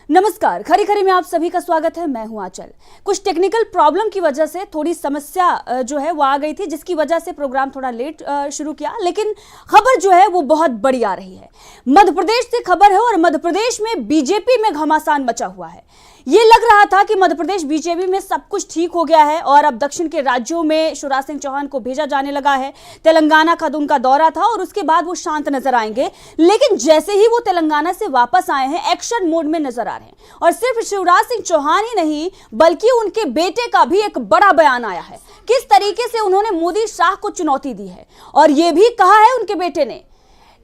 नमस्कार, खरी खरी में आप सभी का स्वागत है। मैं हूं आंचल। कुछ टेक्निकल प्रॉब्लम की वजह से थोड़ी समस्या जो है वो आ गई थी, जिसकी वजह से प्रोग्राम थोड़ा लेट शुरू किया, लेकिन खबर जो है वो बहुत बड़ी आ रही है। मध्य प्रदेश से खबर है और मध्य प्रदेश में बीजेपी में घमासान मचा हुआ है। ये लग रहा था कि मध्य प्रदेश बीजेपी में सब कुछ ठीक हो गया है और अब दक्षिण के राज्यों में शिवराज सिंह चौहान को भेजा जाने लगा है। तेलंगाना का उनका दौरा था और उसके बाद वो शांत नजर आएंगे, लेकिन जैसे ही वो तेलंगाना से वापस आए हैं एक्शन मोड में नजर आ रहे हैं। और सिर्फ शिवराज सिंह चौहान ही नहीं बल्कि उनके बेटे का भी एक बड़ा बयान आया है। किस तरीके से उन्होंने मोदी शाह को चुनौती दी है और यह भी कहा है उनके बेटे ने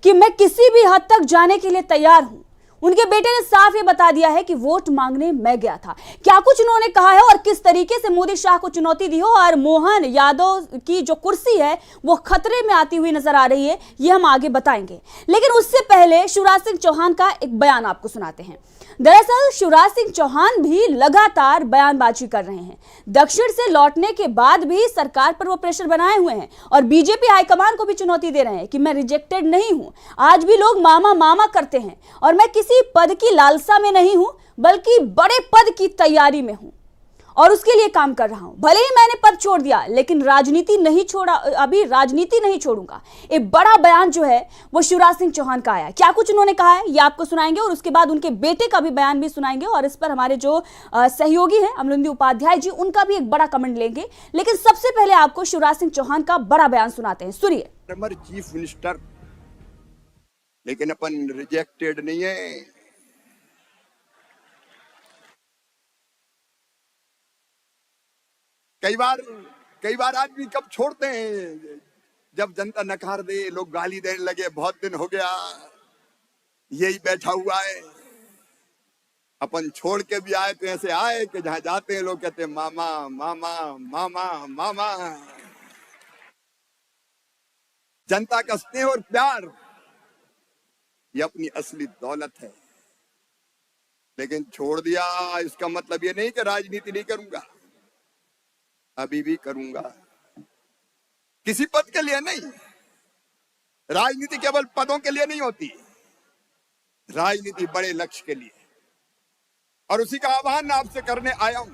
कि मैं किसी भी हद तक जाने के लिए तैयार हूं। उनके बेटे ने साफ ये बता दिया है कि वोट मांगने मैं गया था। क्या कुछ उन्होंने कहा है और किस तरीके से मोदी शाह को चुनौती दी हो और मोहन यादव की जो कुर्सी है वो खतरे में आती हुई नजर आ रही है, ये हम आगे बताएंगे। लेकिन उससे पहले शिवराज सिंह चौहान का एक बयान आपको सुनाते हैं। दरअसल शिवराज सिंह चौहान भी लगातार बयानबाजी कर रहे हैं। दक्षिण से लौटने के बाद भी सरकार पर वो प्रेशर बनाए हुए हैं और बीजेपी हाईकमान को भी चुनौती दे रहे हैं कि मैं रिजेक्टेड नहीं हूं। आज भी लोग मामा मामा करते हैं और मैं किसी पद की लालसा में नहीं हूं बल्कि बड़े पद की तैयारी में हूं और उसके लिए काम कर रहा हूं। भले ही मैंने पद छोड़ दिया लेकिन राजनीति नहीं छोड़ा, अभी राजनीति नहीं छोड़ूंगा। एक बड़ा बयान जो है वो शिवराज सिंह चौहान का आया। क्या कुछ उन्होंने कहा है ये आपको सुनाएंगे और उसके बाद उनके बेटे का भी बयान भी सुनाएंगे और इस पर हमारे जो सहयोगी हैं अमलिंदु उपाध्याय जी, उनका भी एक बड़ा कमेंट लेंगे। लेकिन सबसे पहले आपको शिवराज सिंह चौहान का बड़ा बयान सुनाते हैं, सुनिए। हमारे चीफ मिनिस्टर, लेकिन अपन रिजेक्टेड नहीं है। कई बार आदमी कब छोड़ते हैं, जब जनता नकार दे, लोग गाली देने लगे, बहुत दिन हो गया यही बैठा हुआ है। अपन छोड़ के भी आए तो ऐसे आए कि जहां जाते हैं लोग कहते हैं मामा मामा मामा मामा। जनता का स्नेह और प्यार ये अपनी असली दौलत है, लेकिन छोड़ दिया इसका मतलब ये नहीं कि राजनीति नहीं करूंगा, अभी भी करूंगा। किसी पद के लिए नहीं, राजनीति केवल पदों के लिए नहीं होती, राजनीति बड़े लक्ष्य के लिए, और उसी का आह्वान आपसे करने आया हूं।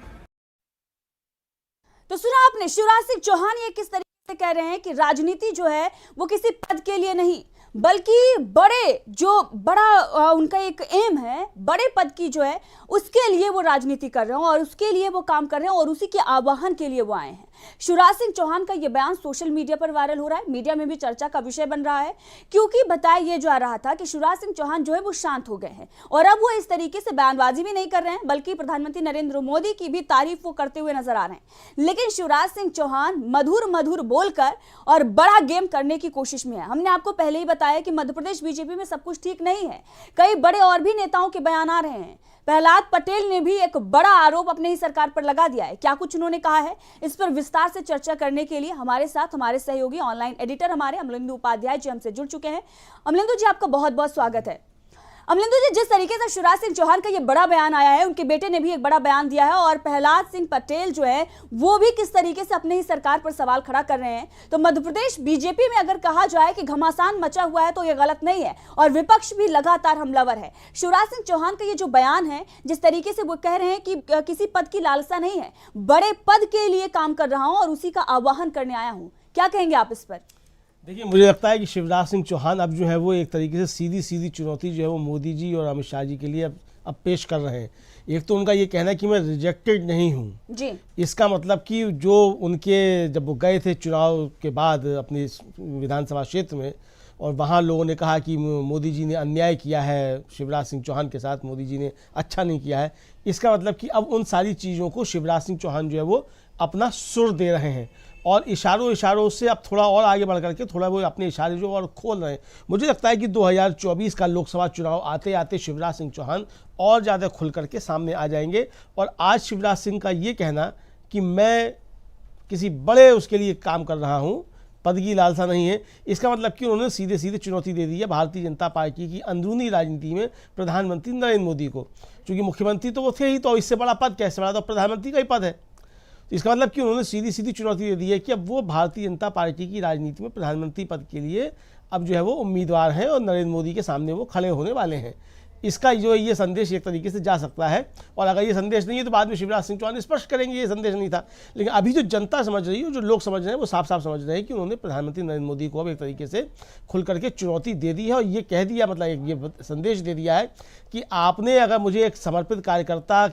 तो सुना आपने, शिवराज सिंह चौहान ये किस तरीके से कह रहे हैं कि राजनीति जो है वो किसी पद के लिए नहीं बल्कि बड़ा उनका एक एम है, बड़े पद की जो है उसके लिए वो राजनीति कर रहे हैं और उसके लिए वो काम कर रहे हैं और उसी के आह्वान के लिए वो आए हैं। शिवराज सिंह चौहान का ये बयान सोशल मीडिया पर वायरल हो रहा है, मीडिया में भी चर्चा का विषय बन रहा है, क्योंकि बताया ये जा रहा था कि शिवराज सिंह चौहान जो है वो शांत हो गए हैं और अब वो इस तरीके से बयानबाजी भी नहीं कर रहे हैं बल्कि प्रधानमंत्री नरेंद्र मोदी की भी तारीफ वो करते हुए नजर आ रहे हैं। लेकिन शिवराज सिंह चौहान मधुर मधुर बोलकर और बड़ा गेम करने की कोशिश में है। हमने आपको पहले ही बताया कि मध्य प्रदेश बीजेपी में सब कुछ ठीक नहीं है। कई बड़े और भी नेताओं के बयान आ रहे हैं। प्रहलाद पटेल ने भी एक बड़ा आरोप अपने ही सरकार पर लगा दिया है। क्या कुछ उन्होंने कहा है, इस पर विस्तार से चर्चा करने के लिए हमारे साथ हमारे सहयोगी ऑनलाइन एडिटर हमारे अमलिंदु उपाध्याय जी हमसे जुड़ चुके हैं। अमलिंदु जी, आपका बहुत बहुत स्वागत है। अमलिंदु जी, जिस तरीके से शिवराज सिंह चौहान का ये बड़ा बयान आया है, उनके बेटे ने भी एक बड़ा बयान दिया है और प्रहलाद सिंह पटेल जो है वो भी किस तरीके से अपने ही सरकार पर सवाल खड़ा कर रहे हैं, तो मध्य प्रदेश बीजेपी में अगर कहा जाए कि घमासान मचा हुआ है तो ये गलत नहीं है और विपक्ष भी लगातार हमलावर है। शिवराज सिंह चौहान का ये जो बयान है, जिस तरीके से वो कह रहे हैं कि किसी पद की लालसा नहीं है, बड़े पद के लिए काम कर रहा हूं और उसी का आह्वान करने आया हूं, क्या कहेंगे आप इस पर? देखिए, मुझे लगता है कि शिवराज सिंह चौहान अब जो है वो एक तरीके से सीधी सीधी चुनौती जो है वो मोदी जी और अमित शाह जी के लिए अब पेश कर रहे हैं। एक तो उनका ये कहना है कि मैं रिजेक्टेड नहीं हूँ जी। इसका मतलब कि जो उनके जब वो गए थे चुनाव के बाद अपनी विधानसभा क्षेत्र में और वहाँ लोगों ने कहा कि मोदी जी ने अन्याय किया है शिवराज सिंह चौहान के साथ, मोदी जी ने अच्छा नहीं किया है, इसका मतलब कि अब उन सारी चीज़ों को शिवराज सिंह चौहान जो है वो अपना सुर दे रहे हैं और इशारों से अब थोड़ा और आगे बढ़ करके थोड़ा वो अपने इशारे जो और खोल रहे हैं। मुझे लगता है कि 2024 का लोकसभा चुनाव आते आते शिवराज सिंह चौहान और ज़्यादा खुल करके सामने आ जाएंगे। और आज शिवराज सिंह का ये कहना कि मैं किसी बड़े उसके लिए काम कर रहा हूँ, पद की लालसा नहीं है, इसका मतलब कि उन्होंने सीधे सीधे चुनौती दे दी है भारतीय जनता पार्टी की अंदरूनी राजनीति में प्रधानमंत्री नरेंद्र मोदी को। क्योंकि मुख्यमंत्री तो वो थे ही, तो इससे बड़ा पद कैसे बड़ा, तो प्रधानमंत्री का ही पद है। इसका मतलब कि उन्होंने सीधी सीधी चुनौती दे दी है कि अब वो भारतीय जनता पार्टी की राजनीति में प्रधानमंत्री पद के लिए अब जो है वो उम्मीदवार हैं और नरेंद्र मोदी के सामने वो खड़े होने वाले हैं। इसका जो ये संदेश एक तरीके से जा सकता है। और अगर ये संदेश नहीं है तो बाद में शिवराज सिंह चौहान स्पष्ट करेंगे ये संदेश नहीं था। लेकिन अभी जो जनता समझ रही है, जो लोग समझ रहे हैं, वो साफ साफ समझ रहे हैं कि उन्होंने प्रधानमंत्री नरेंद्र मोदी को अब एक तरीके से खुल करके चुनौती दे दी है और ये कह दिया, मतलब ये संदेश दे दिया है कि आपने अगर मुझे एक समर्पित कार्यकर्ता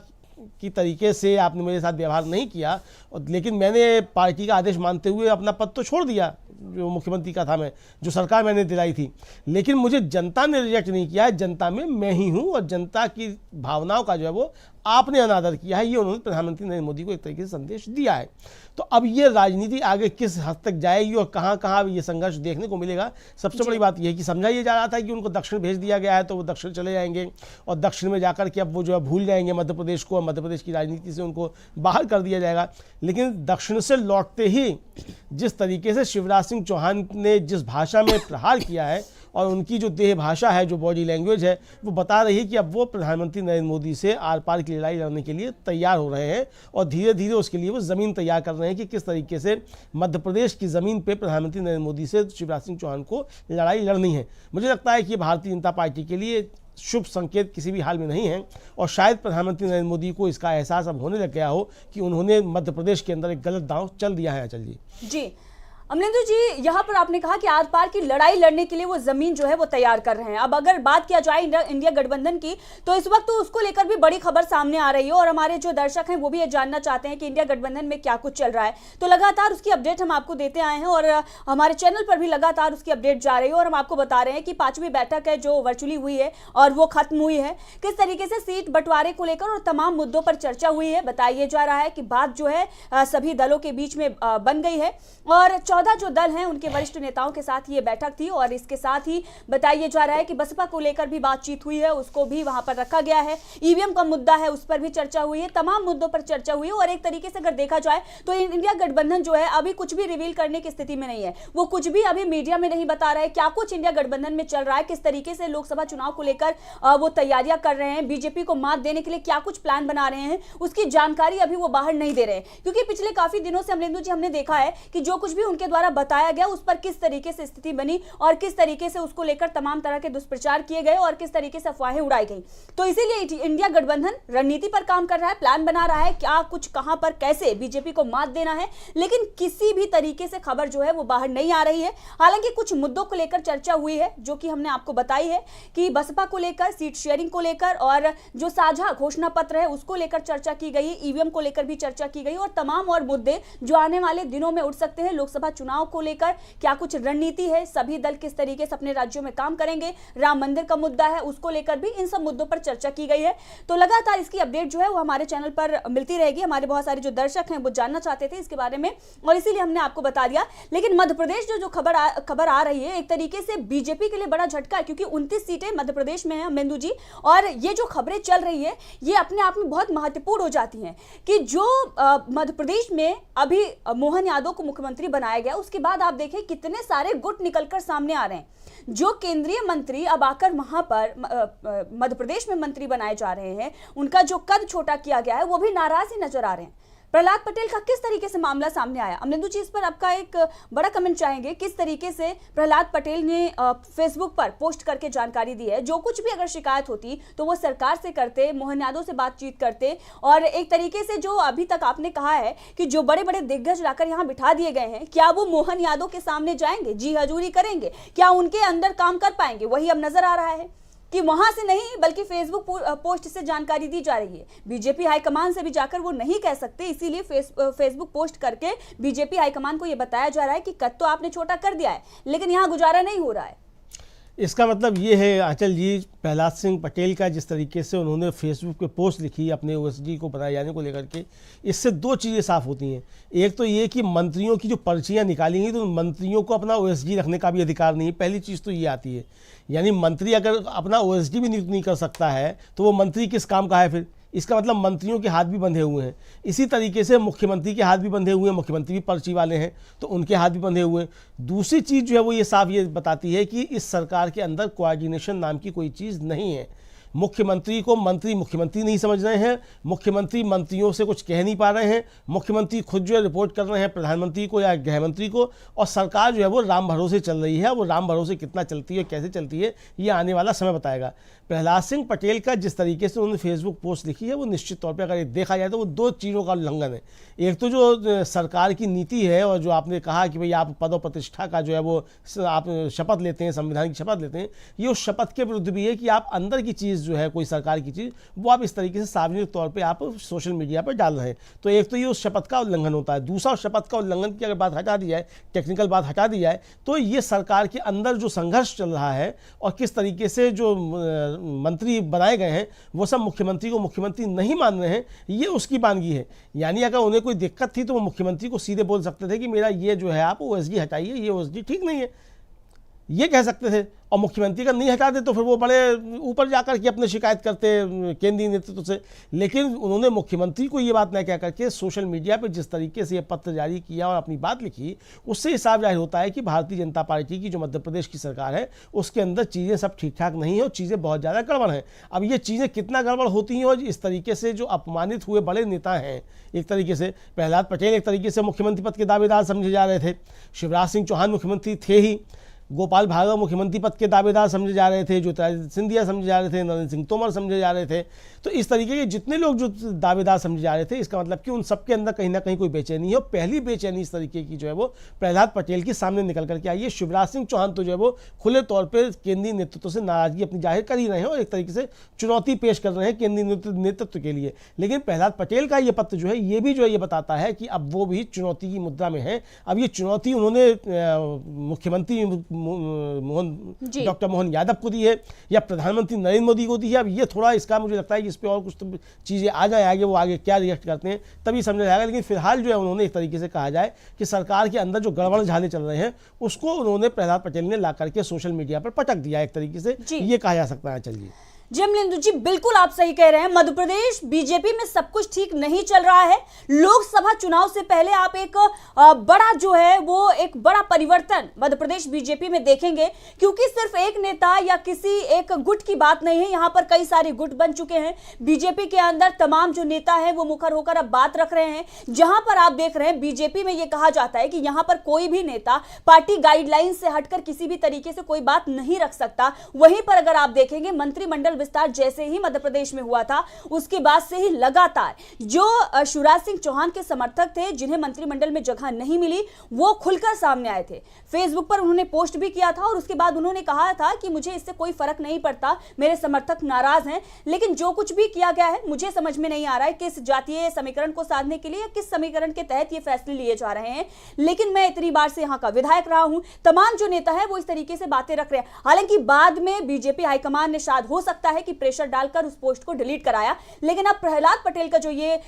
की तरीके से आपने मेरे साथ व्यवहार नहीं किया, और लेकिन मैंने पार्टी का आदेश मानते हुए अपना पद तो छोड़ दिया जो मुख्यमंत्री का था, मैं जो सरकार मैंने दिलाई थी, लेकिन मुझे जनता ने रिजेक्ट नहीं किया है, जनता में मैं ही हूँ और जनता की भावनाओं का जो है वो आपने अनादर किया है, ये उन्होंने प्रधानमंत्री नरेंद्र मोदी को एक तरीके से संदेश दिया है। तो अब ये राजनीति आगे किस हद तक जाएगी और कहाँ कहाँ ये संघर्ष देखने को मिलेगा, सबसे बड़ी बात यह है कि समझाइए जा रहा था कि उनको दक्षिण भेज दिया गया है तो वो दक्षिण चले जाएंगे और दक्षिण में जाकर के अब वो जो है भूल जाएंगे मध्य प्रदेश को और मध्य प्रदेश की राजनीति से उनको बाहर कर दिया जाएगा। लेकिन दक्षिण से लौटते ही जिस तरीके से शिवराज सिंह चौहान ने जिस भाषा में प्रहार किया है और उनकी जो देह भाषा है, जो बॉडी लैंग्वेज है, वो बता रही है कि अब वो प्रधानमंत्री नरेंद्र मोदी से आर पार की लड़ाई लड़ने के लिए तैयार हो रहे हैं और धीरे धीरे उसके लिए वो ज़मीन तैयार कर रहे हैं कि किस तरीके से मध्य प्रदेश की ज़मीन पे प्रधानमंत्री नरेंद्र मोदी से शिवराज सिंह चौहान को लड़ाई लड़नी है। मुझे लगता है कि भारतीय जनता पार्टी के लिए शुभ संकेत किसी भी हाल में नहीं है और शायद प्रधानमंत्री नरेंद्र मोदी को इसका एहसास अब होने लग गया हो कि उन्होंने मध्य प्रदेश के अंदर एक गलत दांव चल दिया है। अचल जी अमलेंदु जी, यहाँ पर आपने कहा कि आर पार की लड़ाई लड़ने के लिए वो जमीन जो है वो तैयार कर रहे हैं। अब अगर बात किया जाए इंडिया गठबंधन की, तो इस वक्त तो उसको लेकर भी बड़ी खबर सामने आ रही है और हमारे जो दर्शक हैं वो भी ये जानना चाहते हैं कि इंडिया गठबंधन में क्या कुछ चल रहा है। तो लगातार उसकी अपडेट हम आपको देते आए हैं और हमारे चैनल पर भी लगातार उसकी अपडेट जा रही है और हम आपको बता रहे हैं कि 5वीं बैठक है जो वर्चुअली हुई है और वो खत्म हुई है। किस तरीके से सीट बंटवारे को लेकर और तमाम मुद्दों पर चर्चा हुई है। बताया जा रहा है कि बात जो है सभी दलों के बीच में बन गई है और 14 जो दल हैं उनके वरिष्ठ नेताओं के साथ ये बैठक थी और इसके साथ ही बताया जा रहा है कि बसपा को लेकर भी बातचीत हुई है, उसको भी वहां पर रखा गया है। ईवीएम का मुद्दा है, उस पर भी चर्चा हुई है, तमाम मुद्दों पर चर्चा हुई है और एक तरीके से अगर देखा जाए तो इंडिया गठबंधन जो है अभी कुछ भी रिवील करने की स्थिति में नहीं है। वो कुछ भी अभी मीडिया में नहीं बता रहा है क्या कुछ इंडिया गठबंधन में चल रहा है, किस तरीके से लोकसभा चुनाव को लेकर वो तैयारियां कर रहे हैं, बीजेपी को मात देने के लिए क्या कुछ प्लान बना रहे हैं, उसकी जानकारी अभी वो बाहर नहीं दे रहे हैं। क्योंकि पिछले काफी दिनों से अमलेंदु जी हमने देखा है कि जो कुछ भी उनके द्वारा बताया गया उस पर किस तरीके से स्थिति बनी और किस तरीके से उसको लेकर तमाम तरह के दुष्प्रचार किए गए और किस तरीके से अफवाहें उड़ाई गई। तो इसीलिए इंडिया गठबंधन रणनीति पर काम कर रहा है, प्लान बना रहा है क्या कुछ कहां पर कैसे बीजेपी को मात देना है, लेकिन किसी भी तरीके से खबर जो है वो बाहर नहीं आ रही है। हालांकि कुछ मुद्दों को लेकर चर्चा हुई है जो कि हमने आपको बताई है कि बसपा को लेकर, सीट शेयरिंग को लेकर और जो साझा घोषणा पत्र है उसको लेकर चर्चा की गई, ईवीएम को लेकर भी चर्चा की गई और तमाम और मुद्दे जो आने वाले दिनों में उठ सकते हैं। लोकसभा चुनाव को लेकर क्या कुछ रणनीति है, सभी दल किस तरीके से अपने राज्यों में काम करेंगे, राम मंदिर का मुद्दा है उसको लेकर भी इन सब मुद्दों पर चर्चा की गई है। तो लगातार इसकी अपडेट जो है वो हमारे चैनल पर मिलती रहेगी। हमारे बहुत सारे जो दर्शक हैं वो जानना चाहते थे इसके बारे में और इसीलिए हमने आपको बता दिया। लेकिन मध्य प्रदेश जो खबर आ रही है एक तरीके से बीजेपी के लिए बड़ा झटका है क्योंकि 29 सीटें मध्य प्रदेश में है अमलेंदु जी और ये जो खबरें चल रही है ये अपने आप में बहुत महत्वपूर्ण हो जाती हैं कि जो मध्य प्रदेश में अभी मोहन यादव को मुख्यमंत्री बनाया गया उसके बाद आप देखें कितने सारे गुट निकलकर सामने आ रहे हैं। जो केंद्रीय मंत्री अब आकर वहां पर मध्य प्रदेश में मंत्री बनाए जा रहे हैं उनका जो कद छोटा किया गया है वो भी नाराज ही नजर आ रहे हैं। प्रहलाद पटेल का किस तरीके से मामला सामने आया, अमलेंदु जी इस पर आपका एक बड़ा कमेंट चाहेंगे। किस तरीके से प्रहलाद पटेल ने फेसबुक पर पोस्ट करके जानकारी दी है, जो कुछ भी अगर शिकायत होती तो वो सरकार से करते, मोहन यादव से बातचीत करते और एक तरीके से जो अभी तक आपने कहा है कि जो बड़े बड़े दिग्गज लाकर यहाँ बिठा दिए गए हैं क्या वो मोहन यादव के सामने जाएंगे, जी हजूरी करेंगे, क्या उनके अंदर काम कर पाएंगे? वही अब नजर आ रहा है कि वहां से नहीं बल्कि फेसबुक पोस्ट से जानकारी दी जा रही है। बीजेपी हाईकमान से भी जाकर वो नहीं कह सकते, इसीलिए फेसबुक पोस्ट करके बीजेपी हाईकमान को ये बताया जा रहा है कि कद तो आपने छोटा कर दिया है लेकिन यहाँ गुजारा नहीं हो रहा है। इसका मतलब ये है आंचल जी, प्रहलाद सिंह पटेल का जिस तरीके से उन्होंने फेसबुक पे पोस्ट लिखी अपने ओएसडी को बनाए जाने को लेकर के, इससे दो चीज़ें साफ होती हैं। एक तो ये कि मंत्रियों की जो पर्चियां निकाली गई तो मंत्रियों को अपना ओएसडी रखने का भी अधिकार नहीं है, पहली चीज़ तो ये आती है। यानी मंत्री अगर अपना ओएसडी भी नियुक्त नहीं कर सकता है तो वो मंत्री किस काम का है फिर? इसका मतलब मंत्रियों के हाथ भी बंधे हुए हैं। इसी तरीके से मुख्यमंत्री के हाथ भी बंधे हुए हैं, मुख्यमंत्री भी पर्ची वाले हैं तो उनके हाथ भी बंधे हुए हैं। दूसरी चीज़ जो है वो ये साफ ये बताती है कि इस सरकार के अंदर कोऑर्डिनेशन नाम की कोई चीज़ नहीं है। मुख्यमंत्री को मंत्री मुख्यमंत्री नहीं समझ रहे हैं, मुख्यमंत्री मंत्रियों से कुछ कह नहीं पा रहे हैं, मुख्यमंत्री खुद जो है रिपोर्ट कर रहे हैं प्रधानमंत्री को या गृह मंत्री को, और सरकार जो है वो राम भरोसे चल रही है। वो राम भरोसे कितना चलती है, कैसे चलती है, ये आने वाला समय बताएगा। प्रहलाद सिंह पटेल का जिस तरीके से उन्होंने फेसबुक पोस्ट लिखी है वो निश्चित तौर पे अगर देखा जाए तो वो दो चीज़ों का उल्लंघन है। एक तो जो सरकार की नीति है और जो आपने कहा कि भाई आप पद और प्रतिष्ठा का जो है वो आप शपथ लेते हैं, संविधान की शपथ लेते हैं, ये उस शपथ के विरुद्ध भी है कि आप अंदर की चीज़ जो है कोई सरकार की चीज़ वो आप इस तरीके से सार्वजनिक तौर पर आप सोशल मीडिया पर डाल रहे हैं। तो एक तो ये उस शपथ का उल्लंघन होता है। दूसरा उस शपथ का उल्लंघन की अगर बात हटा दी जाए, टेक्निकल बात हटा दी जाए, तो ये सरकार के अंदर जो संघर्ष चल रहा है और किस तरीके से जो मंत्री बनाए गए हैं वो सब मुख्यमंत्री को मुख्यमंत्री नहीं मान रहे हैं, ये उसकी बानगी है। यानी अगर उन्हें कोई दिक्कत थी तो वो मुख्यमंत्री को सीधे बोल सकते थे कि मेरा ये जो है आप ओएसडी हटाइए, ये ओएसडी ठीक नहीं है, ये कह सकते थे। और मुख्यमंत्री का नहीं हटाते तो फिर वो बड़े ऊपर जाकर के अपने शिकायत करते केंद्रीय नेतृत्व से। लेकिन उन्होंने मुख्यमंत्री को ये बात न कह करके सोशल मीडिया पे जिस तरीके से ये पत्र जारी किया और अपनी बात लिखी, उससे हिसाब जाहिर होता है कि भारतीय जनता पार्टी की जो मध्य प्रदेश की सरकार है उसके अंदर चीज़ें सब ठीक ठाक नहीं है और चीज़ें बहुत ज़्यादा गड़बड़ हैं। अब ये चीज़ें कितना गड़बड़ होती हैं और इस तरीके से जो अपमानित हुए बड़े नेता हैं, एक तरीके से प्रहलाद पटेल एक तरीके से मुख्यमंत्री पद के दावेदार समझे जा रहे थे, शिवराज सिंह चौहान मुख्यमंत्री थे ही, गोपाल भार्गव मुख्यमंत्री पद के दावेदार समझे जा रहे थे, ज्योतिरादित्य सिंधिया समझे जा रहे थे, नरेंद्र सिंह तोमर समझे जा रहे थे। तो इस तरीके के जितने लोग जो दावेदार समझे जा रहे थे, इसका मतलब कि उन सबके अंदर कहीं ना कहीं कोई बेचैनी है। और पहली बेचैनी इस तरीके की जो है वो प्रहलाद पटेल के सामने निकल करके आई है। शिवराज सिंह चौहान तो जो है वो खुले तौर पर केंद्रीय नेतृत्व से नाराजगी अपनी जाहिर कर ही रहे हैं और एक तरीके से चुनौती पेश कर रहे हैं केंद्रीय नेतृत्व के लिए। लेकिन प्रहलाद पटेल का ये पत्र जो है ये भी जो है ये बताता है कि अब वो भी चुनौती की मुद्रा में है। अब ये चुनौती उन्होंने मुख्यमंत्री डॉक्टर मोहन यादव को दी है या प्रधानमंत्री नरेंद्र मोदी को दी है। अब ये थोड़ा इसका मुझे लगता है कि इस पे और कुछ तो चीज़ें आ जाए आगे, वो आगे क्या रिएक्ट करते हैं तभी समझा जाएगा। लेकिन फिलहाल जो है उन्होंने एक तरीके से कहा जाए कि सरकार के अंदर जो गड़बड़ झाले चल रहे हैं उसको उन्होंने प्रहलाद पटेल ने ला करके सोशल मीडिया पर पटक दिया, एक तरीके से ये कहा जा सकता है। चलिए जी अमलेंदु जी, बिल्कुल आप सही कह रहे हैं। मध्य प्रदेश बीजेपी में सब कुछ ठीक नहीं चल रहा है। लोकसभा चुनाव से पहले आप एक बड़ा जो है वो एक बड़ा परिवर्तन मध्य प्रदेश बीजेपी में देखेंगे, क्योंकि सिर्फ एक नेता या किसी एक गुट की बात नहीं है। यहां पर कई सारे गुट बन चुके हैं। बीजेपी के अंदर तमाम जो नेता हैं वो मुखर होकर अब बात रख रहे हैं। जहां पर आप देख रहे हैं बीजेपी में यह कहा जाता है कि यहां पर कोई भी नेता पार्टी गाइडलाइन से हटकर किसी भी तरीके से कोई बात नहीं रख सकता। वहीं पर अगर आप देखेंगे मंत्रिमंडल विस्तार जैसे ही मध्य प्रदेश में हुआ था उसके बाद से ही लगातार जो शिवराज सिंह चौहान के समर्थक थे जिन्हें मंत्रिमंडल में जगह नहीं मिली वो खुलकर सामने आए थे। फेसबुक पर उन्होंने पोस्ट भी किया था और उसके बाद उन्होंने कहा था कि मुझे इससे कोई फर्क नहीं पड़ता, मेरे समर्थक नाराज हैं, लेकिन जो कुछ भी किया गया है मुझे समझ में नहीं आ रहा है किस जातीय समीकरण को साधने के लिए या किस समीकरण के तहत ये फैसले लिए जा रहे हैं। लेकिन मैं इतनी बार से यहाँ का विधायक रहा हूं, तमाम जो नेता है वो इस तरीके से बातें रख रहे हैं। हालांकि बाद में बीजेपी हाईकमान ने शायद हो सकता है कि प्रेशर डालकर उस पोस्ट को डिलीट कराया, लेकिन अब प्रहलाद पटेल का जो ये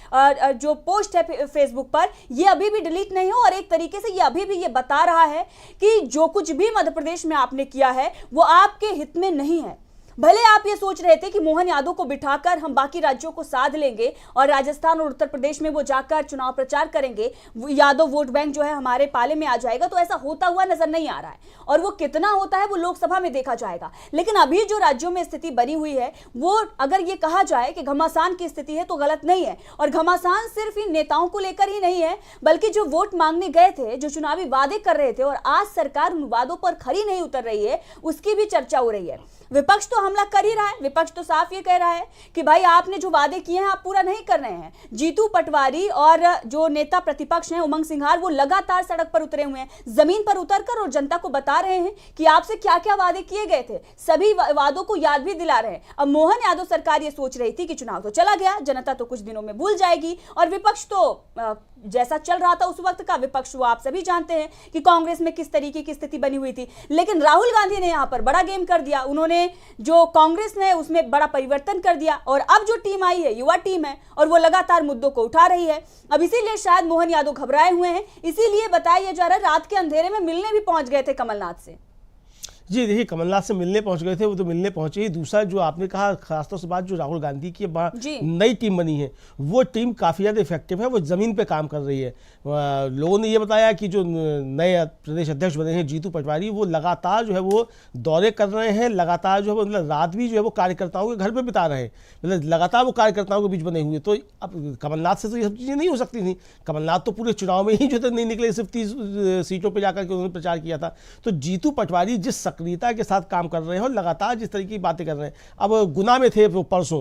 जो पोस्ट है फेसबुक पर ये अभी भी डिलीट नहीं हो और एक तरीके से ये अभी भी ये बता रहा है कि जो कुछ भी मध्य प्रदेश में आपने किया है वो आपके हित में नहीं है। भले आप ये सोच रहे थे कि मोहन यादव को बिठाकर हम बाकी राज्यों को साध लेंगे और राजस्थान और उत्तर प्रदेश में वो जाकर चुनाव प्रचार करेंगे, यादव वोट बैंक जो है हमारे पाले में आ जाएगा, तो ऐसा होता हुआ नजर नहीं आ रहा है। और वो कितना होता है वो लोकसभा में देखा जाएगा। लेकिन अभी जो राज्यों में स्थिति बनी हुई है वो अगर ये कहा जाए कि घमासान की स्थिति है तो गलत नहीं है। और घमासान सिर्फ इन नेताओं को लेकर ही नहीं है, बल्कि जो वोट मांगने गए थे, जो चुनावी वादे कर रहे थे और आज सरकार उन वादों पर खरी नहीं उतर रही है, उसकी भी चर्चा हो रही है। विपक्ष तो हमला कर ही रहा है। विपक्ष तो साफ ये कह रहा है कि भाई आपने जो वादे किए हैं आप पूरा नहीं कर रहे हैं। जीतू पटवारी और जो नेता प्रतिपक्ष हैं उमंग सिंघार वो लगातार सड़क पर उतरे हुए हैं, जमीन पर उतरकर और जनता को बता रहे हैं कि आपसे क्या क्या वादे किए गए थे, सभी वादों को याद भी दिला रहे हैं। अब मोहन यादव सरकार ये सोच रही थी कि चुनाव तो चला गया, जनता तो कुछ दिनों में भूल जाएगी और विपक्ष तो जैसा चल रहा था उस वक्त का विपक्ष वो आप सभी जानते हैं कि कांग्रेस में किस तरीके की स्थिति बनी हुई थी। लेकिन राहुल गांधी ने यहां पर बड़ा गेम कर दिया। उन्होंने जो कांग्रेस ने उसमें बड़ा परिवर्तन कर दिया और अब जो टीम आई है युवा टीम है और वो लगातार मुद्दों को उठा रही है। अब इसीलिए शायद मोहन यादव घबराए हुए हैं, इसीलिए बताया जा रहा है रात के अंधेरे में मिलने भी पहुंच गए थे कमलनाथ से। जी देखिए, कमलनाथ से मिलने पहुंच गए थे, वो तो मिलने पहुंचे ही। दूसरा जो आपने कहा खासतौर से बात, जो राहुल गांधी की नई टीम बनी है, वो टीम काफ़ी ज़्यादा इफेक्टिव है, वो ज़मीन पे काम कर रही है। लोगों ने ये बताया कि जो नए प्रदेश अध्यक्ष बने हैं जीतू पटवारी, वो लगातार जो है वो दौरे कर रहे हैं, लगातार जो है मतलब रात भी जो है वो कार्यकर्ताओं के घर पे बिता रहे हैं, मतलब लगातार वो कार्यकर्ताओं के बीच बने हुए। तो अब कमलनाथ से तो ये सब चीज़ें नहीं हो सकती थी। कमलनाथ तो पूरे चुनाव में ही जो थे नहीं निकले, सिर्फ 30 सीटों पर जाकर के उन्होंने प्रचार किया था। तो जीतू पटवारी जिस सक्रियता के साथ काम कर रहे हैं और लगातार जिस तरीके की बातें कर रहे हैं, अब गुना में थे वो परसों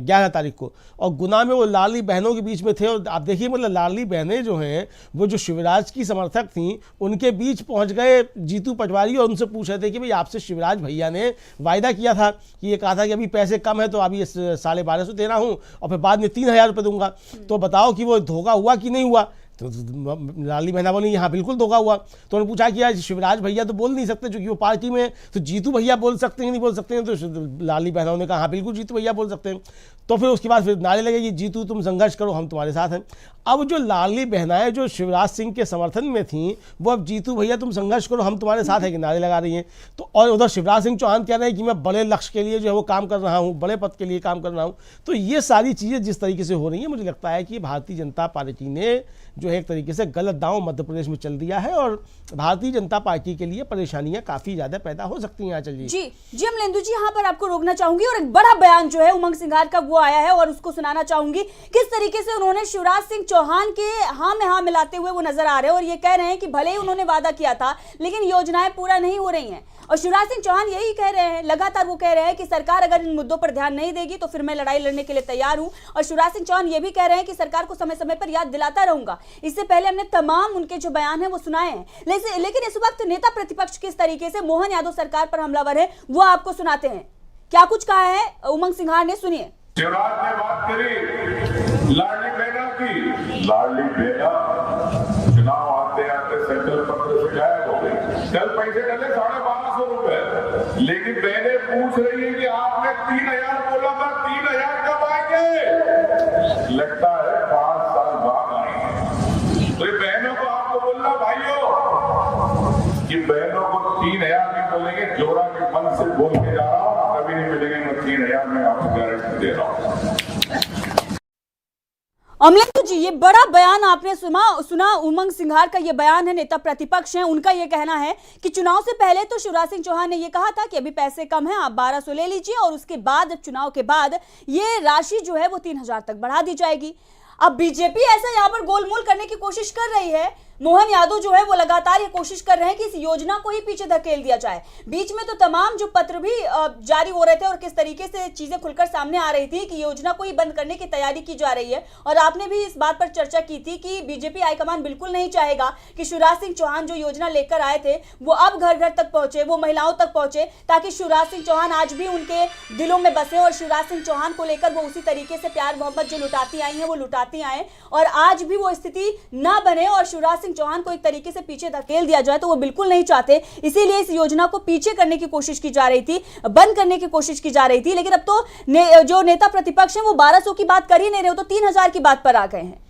11 तारीख को, और गुना में वो लाडली बहनों के बीच में थे। और आप देखिए मतलब लाडली बहनें जो हैं, वो जो शिवराज की समर्थक थी, उनके बीच पहुंच गए जीतू पटवारी और उनसे पूछ रहे थे कि भाई आपसे शिवराज भैया ने वायदा किया था कि ये कहा था कि अभी पैसे कम है तो अभी 1250 दे रहा हूँ और फिर बाद में 3000 रुपये दूंगा, तो बताओ कि वो धोखा हुआ कि नहीं हुआ। तो लाडली बहना बोली हाँ बिल्कुल धोखा हुआ। तो उन्होंने पूछा कि यार शिवराज भैया तो बोल नहीं सकते क्योंकि वो पार्टी में, तो जीतू भैया बोल सकते हैं नहीं बोल सकते हैं? तो लाडली बहना ने कहा हाँ बिल्कुल जीतू भैया बोल सकते हैं। तो फिर उसके बाद फिर नारे लगे कि जीतू तुम संघर्ष करो, हम तुम्हारे साथ हैं। अब जो लाडली बहनाएं जो शिवराज सिंह के समर्थन में थी, वो अब जीतू भैया तुम संघर्ष करो, हम तुम्हारे साथ है कि नारे लगा रही हैं। तो और उधर शिवराज सिंह चौहान कह रहे हैं कि मैं बड़े लक्ष्य के लिए जो है वो काम कर रहा हूँ, बड़े पद के लिए काम कर रहा हूँ। तो ये सारी चीज़ें जिस तरीके से हो रही हैं, मुझे लगता है कि भारतीय जनता पार्टी ने जो है एक तरीके से गलत दांव मध्य प्रदेश में चल दिया है और भारतीय जनता पार्टी के लिए परेशानियां काफी ज्यादा पैदा हो सकती हैं। आंचल जी जी अमलेंदु जी, यहाँ पर आपको रोकना चाहूंगी और एक बड़ा बयान जो है उमंग सिंघार का वो आया है और उसको सुनाना चाहूंगी। किस तरीके से उन्होंने शिवराज सिंह चौहान के हाँ में हाँ मिलाते हुए वो नजर आ रहे हैं और ये कह रहे हैं कि भले ही उन्होंने वादा किया था लेकिन योजनाएं पूरा नहीं हो रही हैं। और शिवराज सिंह चौहान यही कह रहे हैं, लगातार वो कह रहे हैं कि सरकार अगर इन मुद्दों पर ध्यान नहीं देगी तो फिर मैं लड़ाई लड़ने के लिए तैयार हूं। और शिवराज सिंह चौहान ये भी कह रहे हैं कि सरकार को समय समय पर याद दिलाता रहूंगा। इससे पहले हमने तमाम उनके जो बयान है वो सुनाए हैं, लेकिन इस वक्त नेता प्रतिपक्ष किस तरीके से मोहन यादव सरकार पर हमलावर है वो आपको सुनाते हैं। क्या कुछ कहा है उमंग सिंघार ने, सुनिए। शिवराज ने बात करी लाडली बहना की, लाडली बहना चुनाव आते आते सेंट्रल पत्र से गायब हो गई। कल पैसे डले 1250 रुपए, लेकिन बहनें पूछ रही है कि आपने 3000 बोला था, 3000 कब आएंगे? लगता है 5 साल बाद आएंगे। तो ये बहनों को आपको बोलना भाइयों कि बहनों को 3000 नहीं बोलेंगे, जोरा के मन से बोल के जा रहा हूँ, कभी नहीं मिलेंगे। मैं 3000 में आपको गारंटी दे रहा हूँ। अमलेंदु जी, ये बड़ा बयान आपने सुना उमंग सिंघार का ये बयान है, नेता प्रतिपक्ष हैं, उनका ये कहना है कि चुनाव से पहले तो शिवराज सिंह चौहान ने ये कहा था कि अभी पैसे कम हैं, आप 1200 ले लीजिए और उसके बाद चुनाव के बाद ये राशि जो है वो 3000 तक बढ़ा दी जाएगी। अब बीजेपी ऐसा यहाँ पर गोलमोल करने की कोशिश कर रही है। मोहन यादव जो है वो लगातार ये कोशिश कर रहे हैं कि इस योजना को ही पीछे धकेल दिया जाए। बीच में तो तमाम जो पत्र भी जारी हो रहे थे और किस तरीके से चीजें खुलकर सामने आ रही थी कि योजना को ही बंद करने की तैयारी की जा रही है। और आपने भी इस बात पर चर्चा की थी कि बीजेपी हाईकमान बिल्कुल नहीं चाहेगा कि शिवराज सिंह चौहान जो योजना लेकर आए थे वो अब घर घर तक पहुंचे, वो महिलाओं तक पहुंचे, ताकि शिवराज सिंह चौहान आज भी उनके दिलों में बसे और शिवराज सिंह चौहान को लेकर वो उसी तरीके से प्यार मोहब्बत जो लुटाती आई है वो लुटाती आए और आज भी वो स्थिति ना बने और शिवराज सिंह चौहान को एक तरीके से पीछे धकेल दिया जाए, तो वो बिल्कुल नहीं चाहते। इसीलिए इस योजना को पीछे करने की कोशिश की जा रही थी, बंद करने की कोशिश की जा रही थी। लेकिन अब तो जो नेता प्रतिपक्ष हैं वो 1200 की बात कर ही नहीं रहे हो, तो 3000 की बात पर आ गए हैं।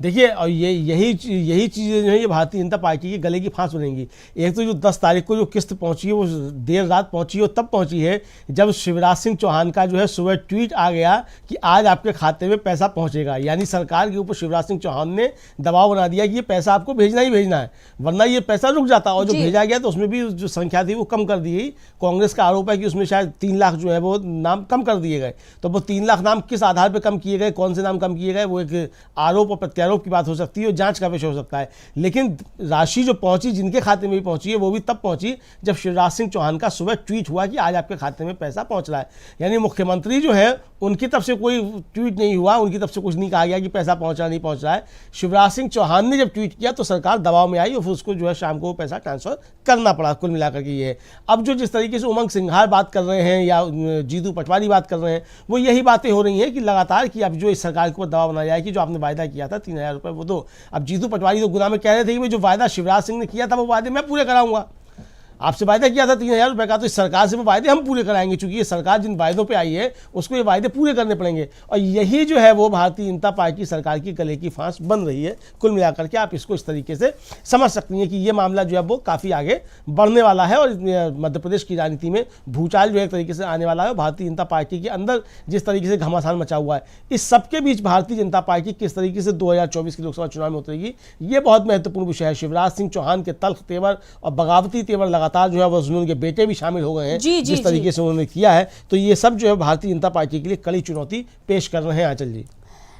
देखिए, और यही चीज़ें जो है ये भारतीय जनता पार्टी के गले की फांस बनेंगी। एक तो जो 10 तारीख को जो किस्त पहुंची है वो देर रात पहुंची है, और तब पहुंची है जब शिवराज सिंह चौहान का जो है सुबह ट्वीट आ गया कि आज आपके खाते में पैसा पहुंचेगा। यानी सरकार के ऊपर शिवराज सिंह चौहान ने दबाव बना दिया कि ये पैसा आपको भेजना ही भेजना है, वरना ये पैसा रुक जाता। और जो भेजा गया तो उसमें भी जो संख्या थी वो कम कर दी गई। कांग्रेस का आरोप है कि उसमें शायद 3 लाख जो है वो नाम कम कर दिए गए। तो वो 3 लाख नाम किस आधार पर कम किए गए, कौन से नाम कम किए गए, वो एक आरोप और प्रत्यारोप की बात हो सकती है और जांच का विषय हो सकता है। लेकिन राशि जो पहुंची, जिनके खाते में भी पहुंची है, वो भी तब पहुंची जब शिवराज सिंह चौहान का सुबह ट्वीट हुआ कि आज आपके खाते में पैसा पहुंच रहा है। यानी मुख्यमंत्री जो है उनकी तरफ से कोई ट्वीट नहीं हुआ, उनकी तरफ से कुछ नहीं कहा गया कि पैसा पहुंचा नहीं पहुंच रहा है। शिवराज सिंह चौहान ने जब ट्वीट किया तो सरकार दबाव में आई और फिर उसको जो है शाम को वो पैसा ट्रांसफर करना पड़ा। कुल मिलाकर के ये अब जो जिस तरीके से उमंग सिंघार बात कर रहे हैं या जीतू पटवारी बात कर रहे हैं, वो यही बातें हो रही हैं कि लगातार कि अब जो इस सरकार के ऊपर दबाव बनाया जाए कि जो आपने वायदा किया था 3000 रुपये वो दो। अब जीतू पटवारी तो गुना में कह रहे थे कि जो वायदा शिवराज सिंह ने किया था वो वायदे मैं पूरे कराऊंगा। आपसे वायदा किया था 3,000 रुपये का, तो इस सरकार से वो वायदे हम पूरे कराएंगे, क्योंकि ये सरकार जिन वायदों पे आई है उसको ये वायदे पूरे करने पड़ेंगे। और यही जो है वो भारतीय जनता पार्टी सरकार की गले की फांस बन रही है। कुल मिलाकर के आप इसको इस तरीके से समझ सकती हैं कि ये मामला जो है वो काफ़ी आगे बढ़ने वाला है और मध्य प्रदेश की राजनीति में भूचाल जो है एक तरीके से आने वाला है। भारतीय जनता पार्टी के अंदर जिस तरीके से घमासान मचा हुआ है, इस सबके बीच भारतीय जनता पार्टी किस तरीके से 2024 के लोकसभा चुनाव में उतरेगी, ये बहुत महत्वपूर्ण विषय है। शिवराज सिंह चौहान के तल्ख तेवर और बगावती तेवर लगातार जो है वो उनके बेटे भी शामिल हो गए हैं जिस तरीके से उन्होंने किया है, तो ये सब जो है भारतीय जनता पार्टी के लिए कड़ी चुनौती पेश कर रहे हैं। आंचल जी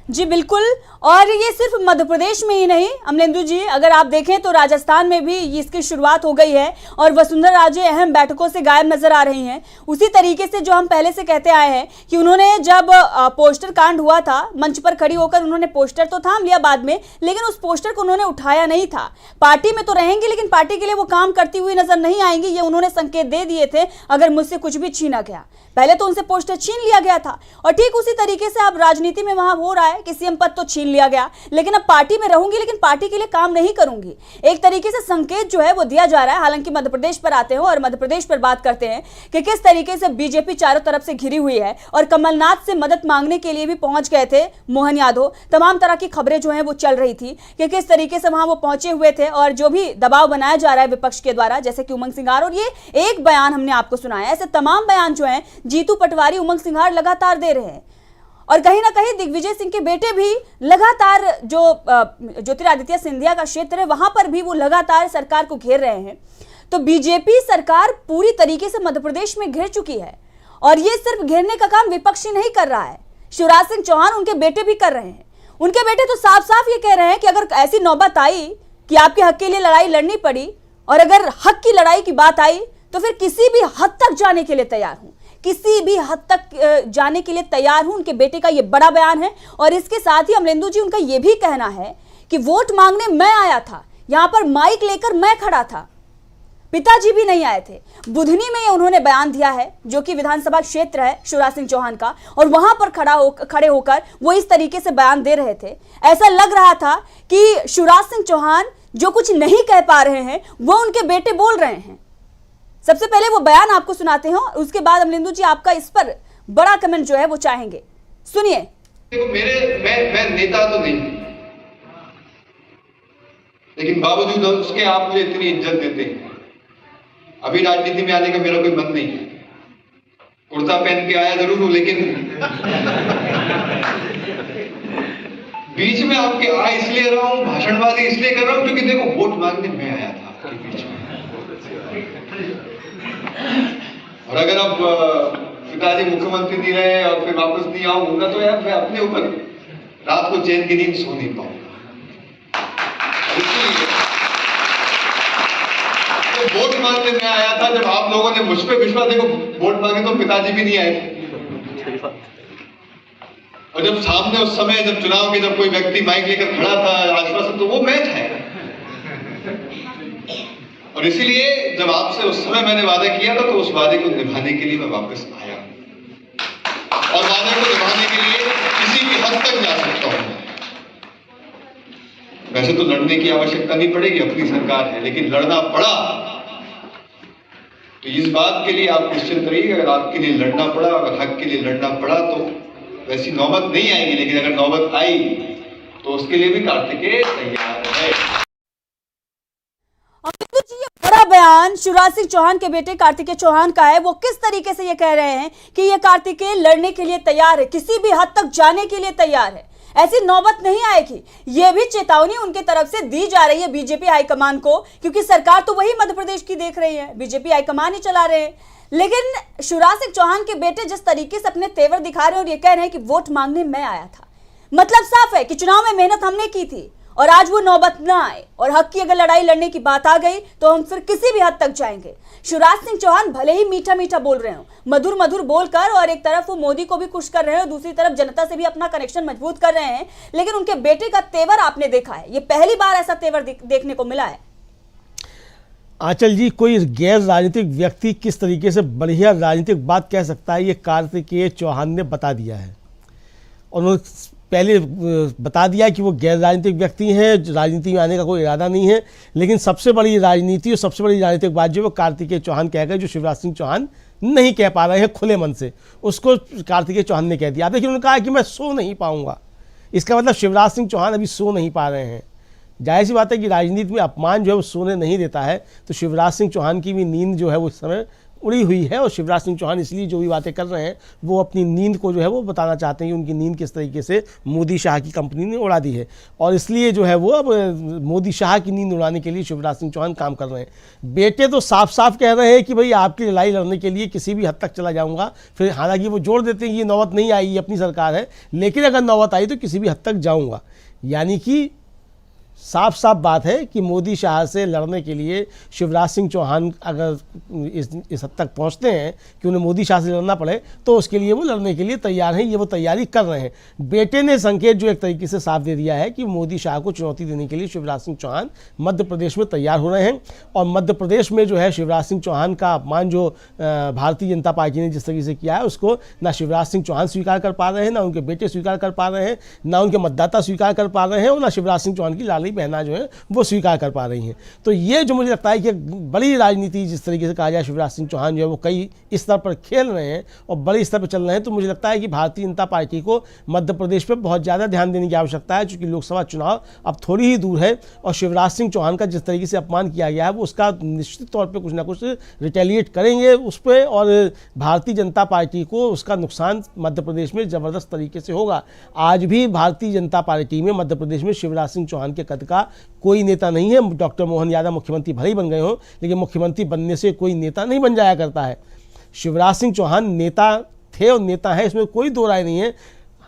जी बिल्कुल, और ये सिर्फ मध्य प्रदेश में ही नहीं अमलेंदु जी, अगर आप देखें तो राजस्थान में भी इसकी शुरुआत हो गई है और वसुंधरा राजे अहम बैठकों से गायब नजर आ रही हैं। उसी तरीके से जो हम पहले से कहते आए हैं कि उन्होंने जब पोस्टर कांड हुआ था, मंच पर खड़ी होकर उन्होंने पोस्टर तो थाम लिया बाद में, लेकिन उस पोस्टर को उन्होंने उठाया नहीं था। पार्टी में तो रहेंगे लेकिन पार्टी के लिए वो काम करती हुई नजर नहीं आएंगी, ये उन्होंने संकेत दे दिए थे अगर मुझसे कुछ भी छीना गया। पहले तो उनसे पोस्टर छीन लिया गया था और ठीक उसी तरीके से अब राजनीति में वहां हो रहा है कि सीएम पद तो छीन लिया गया, लेकिन अब पार्टी में रहूंगी लेकिन पार्टी के लिए काम नहीं करूंगी। एक तरीके से संकेत जो है वो दिया जा रहा है। हालांकि मध्य प्रदेश पर आते हैं और मध्य प्रदेश पर बात करते हैं कि किस तरीके से बीजेपी चारों तरफ से घिरी हुई है और कमलनाथ से मदद मांगने के लिए भी पहुंच गए थे मोहन यादव। तमाम तरह की खबरें जो है वो चल रही थी कि किस तरीके से वहां वो पहुंचे हुए थे और जो भी दबाव बनाया जा रहा है विपक्ष के द्वारा, जैसे कि उमंग सिंघार, और ये एक बयान हमने आपको सुनाया, ऐसे तमाम बयान जो है जीतू पटवारी, उमंग सिंघार लगातार दे रहे हैं। और कहीं ना कहीं दिग्विजय सिंह के बेटे भी लगातार, जो ज्योतिरादित्य सिंधिया का क्षेत्र है वहां पर भी वो लगातार सरकार को घेर रहे हैं। तो बीजेपी सरकार पूरी तरीके से मध्य प्रदेश में घिर चुकी है और ये सिर्फ घेरने का काम विपक्ष ही नहीं कर रहा है, शिवराज सिंह चौहान उनके बेटे भी कर रहे हैं। उनके बेटे तो साफ साफ ये कह रहे हैं कि अगर ऐसी नौबत आई कि आपके हक के लिए लड़ाई लड़नी पड़ी और अगर हक की लड़ाई की बात आई तो फिर किसी भी हद तक जाने के लिए तैयार हूं, किसी भी हद तक जाने के लिए तैयार हूं। उनके बेटे का यह बड़ा बयान है और इसके साथ ही अमलेंदु जी उनका यह भी कहना है कि वोट मांगने मैं आया था, यहां पर माइक लेकर मैं खड़ा था, पिताजी भी नहीं आए थे। बुधनी में उन्होंने बयान दिया है जो कि विधानसभा क्षेत्र है शिवराज सिंह चौहान का, और वहां पर खड़े होकर वो इस तरीके से बयान दे रहे थे। ऐसा लग रहा था कि शिवराज सिंह चौहान जो कुछ नहीं कह पा रहे हैं वो उनके बेटे बोल रहे हैं। सबसे पहले वो बयान आपको सुनाते हैं, उसके बाद अमलेंदु जी आपका इस पर बड़ा कमेंट जो है वो चाहेंगे, सुनिए। मैं नेता तो नहीं, लेकिन बावजूद उसके आप मुझे इतनी इज्जत देते हैं। अभी राजनीति में आने का मेरा कोई मन नहीं है, कुर्ता पहन के आया जरूर हूं, लेकिन बीच में आपके आ इसलिए रहा हूं, भाषणबाजी इसलिए कर रहा हूं क्योंकि देखो वोट मांगने मैं आया था आपके बीच में। और अगर अब पिताजी मुख्यमंत्री नहीं रहे और फिर वापस नहीं आऊंगा तो यार मैं अपने ऊपर रात को चैन की नींद सो नहीं पाऊंगा। तो वोट मांगने मैं आया था, जब आप लोगों ने मुझ पर विश्वास, देखो वोट मांगे तो पिताजी भी नहीं आए थे, और जब सामने उस समय जब चुनाव के जब कोई व्यक्ति माइक लेकर खड़ा था आश्वासन, तो वो मैं था। और इसीलिए जब आपसे उस समय मैंने वादा किया था तो उस वादे को निभाने के लिए मैं वापस आया, और वादे को निभाने के लिए किसी भी हद तक जा सकता हूं। वैसे तो लड़ने की आवश्यकता नहीं पड़ेगी, अपनी सरकार है, लेकिन लड़ना पड़ा तो इस बात के लिए आप निश्चिंत रहिए, अगर आपके लिए लड़ना पड़ा, अगर हक के लिए लड़ना पड़ा तो वैसी नौबत नहीं आएगी, लेकिन अगर नौबत आई तो उसके लिए भी कार्तिकेय तैयार है। ये बड़ा बयान शिवराज सिंह चौहान के बेटे कार्तिकेय चौहान का है। वो किस तरीके से ये कह रहे हैं कि ये कार्तिकेय लड़ने के लिए तैयार है, किसी भी हद तक जाने के लिए तैयार है, ऐसी नौबत नहीं आएगी। ये भी चेतावनी उनके तरफ से दी जा रही है बीजेपी हाईकमान को, क्योंकि सरकार तो वही मध्य प्रदेश की देख रही है, बीजेपी हाईकमान ही चला रहे हैं। लेकिन शिवराज सिंह चौहान के बेटे जिस तरीके से अपने तेवर दिखा रहे हैं और ये कह रहे हैं कि वोट मांगने मैं आया था, मतलब साफ है कि चुनाव में मेहनत हमने की थी और आज वो नौबत ना आए, और हक की अगर लड़ाई लड़ने की बात आ गई तो हम फिर किसी भी हद तक जाएंगे। शिवराज सिंह चौहान भले ही मीठा मीठा बोल रहे हो, मधुर मधुर बोलकर, और एक तरफ वो मोदी को भी खुश कर रहे हैं और दूसरी तरफ जनता से भी अपना कनेक्शन मजबूत कर रहे हैं, लेकिन उनके बेटे का तेवर आपने देखा है, ये पहली बार ऐसा तेवर देखने को मिला है। आंचल जी, कोई गैर राजनीतिक व्यक्ति किस तरीके से बढ़िया राजनीतिक बात कह सकता है, ये कार्तिकेय चौहान ने बता दिया है। और पहले बता दिया कि वो गैर राजनीतिक व्यक्ति हैं, राजनीति में आने का कोई इरादा नहीं है। लेकिन सबसे बड़ी राजनीति और सबसे बड़ी राजनीतिक बात जो वो कार्तिकेय चौहान कह गए, जो शिवराज सिंह चौहान नहीं कह पा रहे हैं खुले मन से, उसको कार्तिकेय चौहान ने कह दिया। देखिए, उन्होंने कहा कि मैं सो नहीं पाऊंगा। इसका मतलब शिवराज सिंह चौहान अभी सो नहीं पा रहे हैं। जाहिर सी बात है कि राजनीति में अपमान जो है वो सोने नहीं देता है, तो शिवराज सिंह चौहान की भी नींद जो है वो इस समय उड़ी हुई है। और शिवराज सिंह चौहान इसलिए जो भी बातें कर रहे हैं वो अपनी नींद को जो है वो बताना चाहते हैं कि उनकी नींद किस तरीके से मोदी शाह की कंपनी ने उड़ा दी है। और इसलिए जो है वो अब मोदी शाह की नींद उड़ाने के लिए शिवराज सिंह चौहान काम कर रहे हैं। बेटे तो साफ साफ कह रहे हैं कि भाई आपकी लड़ाई लड़ने के लिए किसी भी हद तक चला जाऊँगा। फिर हालांकि वो जोड़ देते हैं कि ये नौबत नहीं आई, ये अपनी सरकार है, लेकिन अगर नौबत आई तो किसी भी हद तक जाऊँगा। यानी कि साफ साफ बात है कि मोदी शाह से लड़ने के लिए शिवराज सिंह चौहान अगर इस हद तक पहुंचते हैं कि उन्हें मोदी शाह से लड़ना पड़े, तो उसके लिए वो लड़ने के लिए तैयार हैं, ये वो तैयारी कर रहे हैं। बेटे ने संकेत जो एक तरीके से साफ दे दिया है कि मोदी शाह को चुनौती देने के लिए शिवराज सिंह चौहान मध्य प्रदेश में तैयार हो रहे हैं। और मध्य प्रदेश में जो है शिवराज सिंह चौहान का अपमान जो भारतीय जनता पार्टी ने जिस तरीके से किया है, उसको ना शिवराज सिंह चौहान स्वीकार कर पा रहे हैं, ना उनके बेटे स्वीकार कर पा रहे हैं, ना उनके मतदाता स्वीकार कर पा रहे हैं, और ना शिवराज सिंह चौहान की लाडली बहना जो है वो स्वीकार कर पा रही हैं। तो ये जो मुझे लगता है कि बड़ी राजनीति जिस तरीके से कहा जाए, शिवराज सिंह चौहान जो है वो कई स्तर पर खेल रहे हैं और बड़े स्तर पर चल रहे हैं। तो मुझे लगता है कि भारतीय जनता पार्टी को मध्य प्रदेश पर बहुत ज़्यादा ध्यान देने की आवश्यकता है, क्योंकि लोकसभा चुनाव अब थोड़ी ही दूर है। और शिवराज सिंह चौहान का जिस तरीके से अपमान किया गया है, वो उसका निश्चित तौर पर कुछ ना कुछ रिटेलिएट करेंगे उस पर, और भारतीय जनता पार्टी को उसका नुकसान मध्य प्रदेश में ज़बरदस्त तरीके से होगा। आज भी भारतीय जनता पार्टी में मध्य प्रदेश में शिवराज सिंह चौहान के कद का कोई नेता नहीं है। डॉक्टर मोहन यादव मुख्यमंत्री भले ही बन गए हों, लेकिन मुख्यमंत्री बनने से कोई नेता नहीं बन जाया करता है। शिवराज सिंह चौहान नेता थे और नेता है, इसमें कोई दो राय नहीं है।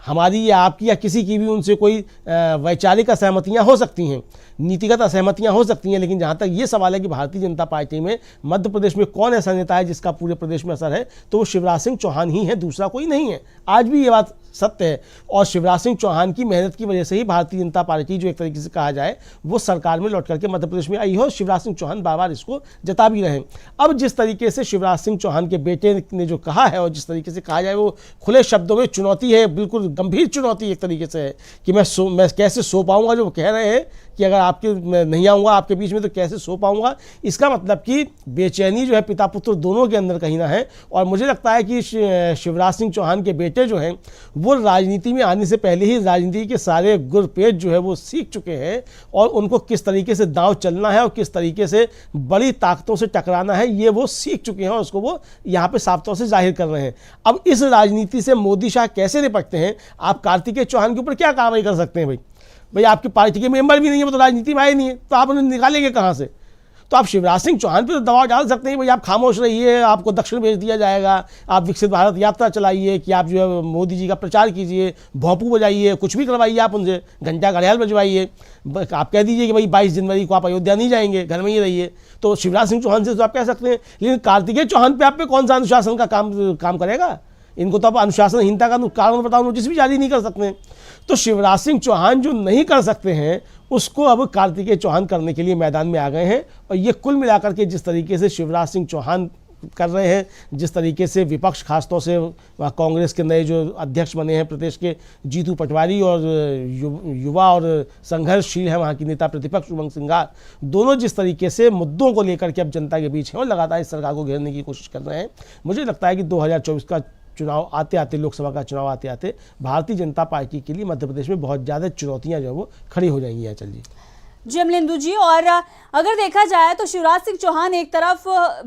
हमारी या आपकी या किसी की भी उनसे कोई वैचारिक असहमतियां हो सकती हैं, नीतिगत असहमतियां हो सकती हैं, लेकिन जहां तक ये सवाल है कि भारतीय जनता पार्टी में मध्य प्रदेश में कौन ऐसा नेता है जिसका पूरे प्रदेश में असर है, तो वो शिवराज सिंह चौहान ही है, दूसरा कोई नहीं है। आज भी ये बात सत्य है। और शिवराज सिंह चौहान की मेहनत की वजह से ही भारतीय जनता पार्टी जो एक तरीके से कहा जाए वो सरकार में लौट करके मध्य प्रदेश में आई हो। शिवराज सिंह चौहान बार बार इसको जता भी रहे हैं। अब जिस तरीके से शिवराज सिंह चौहान के बेटे ने जो कहा है, और जिस तरीके से कहा जाए वो खुले शब्दों में चुनौती है, बिल्कुल गंभीर चुनौती एक तरीके से है कि मैं कैसे सो पाऊंगा, जो कह रहे हैं कि अगर मैं नहीं आऊँगा आपके बीच में तो कैसे सो पाऊंगा। इसका मतलब कि बेचैनी जो है पिता पुत्र दोनों के अंदर कहीं ना है। और मुझे लगता है कि शिवराज सिंह चौहान के बेटे जो हैं वो राजनीति में आने से पहले ही राजनीति के सारे गुर पेच जो है वो सीख चुके हैं, और उनको किस तरीके से दांव चलना है और किस तरीके से बड़ी ताकतों से टकराना है ये वो सीख चुके हैं, और उसको वो यहाँ पे साफ तौर से जाहिर कर रहे हैं। अब इस राजनीति से मोदी शाह कैसे निपटते हैं? आप कार्तिकेय चौहान के ऊपर क्या कार्रवाई कर सकते हैं? भाई आपकी पार्टी के मेंबर भी नहीं है, वो तो राजनीति में आए नहीं है, तो आप उन्हें निकालेंगे कहाँ से? तो आप शिवराज सिंह चौहान पे तो दबाव डाल सकते हैं, भाई आप खामोश रहिए, आपको दक्षिण भेज दिया जाएगा, आप विकसित भारत यात्रा चलाइए, कि आप जो है मोदी जी का प्रचार कीजिए, भोंपू बजाइए, कुछ भी करवाइए, आप उनसे घंटा घड़ियाल बजवाइए, आप कह दीजिए कि भाई 22 जनवरी को आप अयोध्या नहीं जाएंगे, घर में ही रहिए। तो शिवराज सिंह चौहान से तो आप कह सकते हैं, लेकिन कार्तिकेय चौहान पे आप पे कौन सा अनुशासन का काम करेगा? इनको तो आप अनुशासनहीनता का कारण बताओ नोटिस भी जारी नहीं कर सकते हैं। तो शिवराज सिंह चौहान जो नहीं कर सकते हैं उसको अब कार्तिकेय चौहान करने के लिए मैदान में आ गए हैं। और ये कुल मिलाकर के जिस तरीके से शिवराज सिंह चौहान कर रहे हैं, जिस तरीके से विपक्ष खासतौर से कांग्रेस के नए जो अध्यक्ष बने हैं प्रदेश के जीतू पटवारी, और युवा और संघर्षशील है वहाँ की नेता प्रतिपक्ष उमंग सिंगार, दोनों जिस तरीके से मुद्दों को लेकर के अब जनता के बीच हैं और लगातार इस सरकार को घेरने की कोशिश कर रहे हैं, मुझे लगता है कि 2024 का चुनाव आते आते, लोकसभा का चुनाव आते आते भारतीय जनता पार्टी के लिए मध्य प्रदेश में बहुत ज़्यादा चुनौतियां जो है वो खड़ी हो जाएंगी। आंचल जी, अमलेंदु जी, और अगर देखा जाए तो शिवराज सिंह चौहान एक तरफ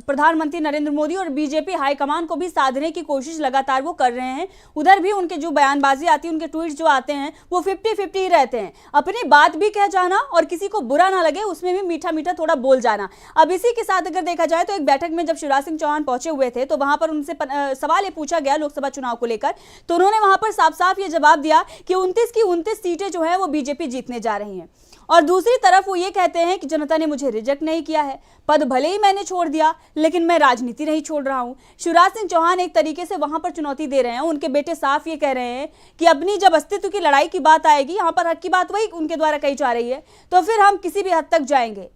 प्रधानमंत्री नरेंद्र मोदी और बीजेपी हाईकमान को भी साधने की कोशिश लगातार वो कर रहे हैं, उधर भी उनके जो बयानबाजी आती है, उनके ट्वीट्स जो आते हैं वो 50-50 ही रहते हैं। अपनी बात भी कह जाना और किसी को बुरा ना लगे उसमें भी मीठा मीठा थोड़ा बोल जाना। अब इसी के साथ अगर देखा जाए तो एक बैठक में जब शिवराज सिंह चौहान पहुंचे हुए थे तो वहां पर उनसे सवाल ये पूछा गया लोकसभा चुनाव को लेकर, तो उन्होंने वहां पर साफ साफ ये जवाब दिया कि 29 की 29 सीटें जो है वो बीजेपी जीतने जा रही हैं। और दूसरी तरफ वो ये कहते हैं कि जनता ने मुझे रिजेक्ट नहीं किया है, पद भले ही मैंने छोड़ दिया लेकिन मैं राजनीति नहीं छोड़ रहा हूं। शिवराज सिंह चौहान एक तरीके से वहां पर चुनौती दे रहे हैं। उनके बेटे साफ ये कह रहे हैं कि अपनी जब अस्तित्व की लड़ाई की बात आएगी, यहां पर हक की बात वही उनके द्वारा कही जा रही है, तो फिर हम किसी भी हद तक जाएंगे।